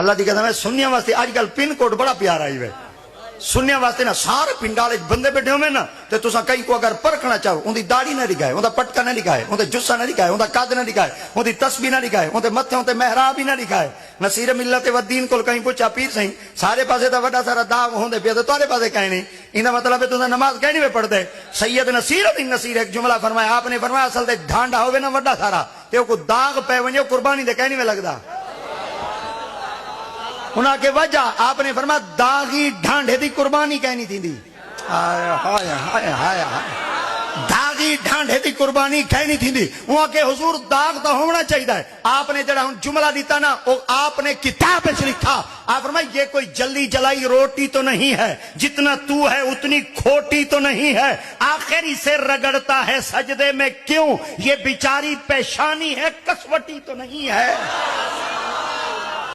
अल्लाह की कसम है सुन्निया वास्ते आजकल पिन कोड बड़ा प्यारा आई वे सुन्निया वास्ते ना सारे पिंडा वाले बंदे बैठे होवे ना ते तुसा कई को अगर परखना चाहो उनकी दाढ़ी ना दिखाए उनका पटका ना दिखाए उनका जुस्सा ना दिखाए उनका कद ना दिखाए उनकी तस्बीह ना दिखाए उनके मथे उनते मेहराब ही ना दिखाए नसीर मिलत व दीन को कहीं पूछा पीर सही सारे पासे तो वड्डा सारा दाग होंदे पे तो तारे पासे कहीं नहीं इनका मतलब है तुसा नमाज कहीं नहीं पढ़ते सैयद नसीर एक जुमला फरमाया आपने फरमाया असल ते ढांडा होवे ना वड्डा सारा ते को दाग पे वने कुर्बानी दे कहीं नहीं लगदा उनके वजह आपने फरमाया दागी ढांडे की कुर्बानी कहनी थी दागी ढांडे की कुर्बानी कहनी थी वहां के हुजूर दाग तो होना चाहिए आपने जरा जुमला दिता ना वो आपने किताब में लिखा आप फरमाया ये कोई जल्दी जलाई रोटी तो नहीं है जितना तू है उतनी खोटी तो नहीं है आखिर इसे रगड़ता है सजदे में क्यों ये बेचारी पेशानी है कसवटी तो नहीं है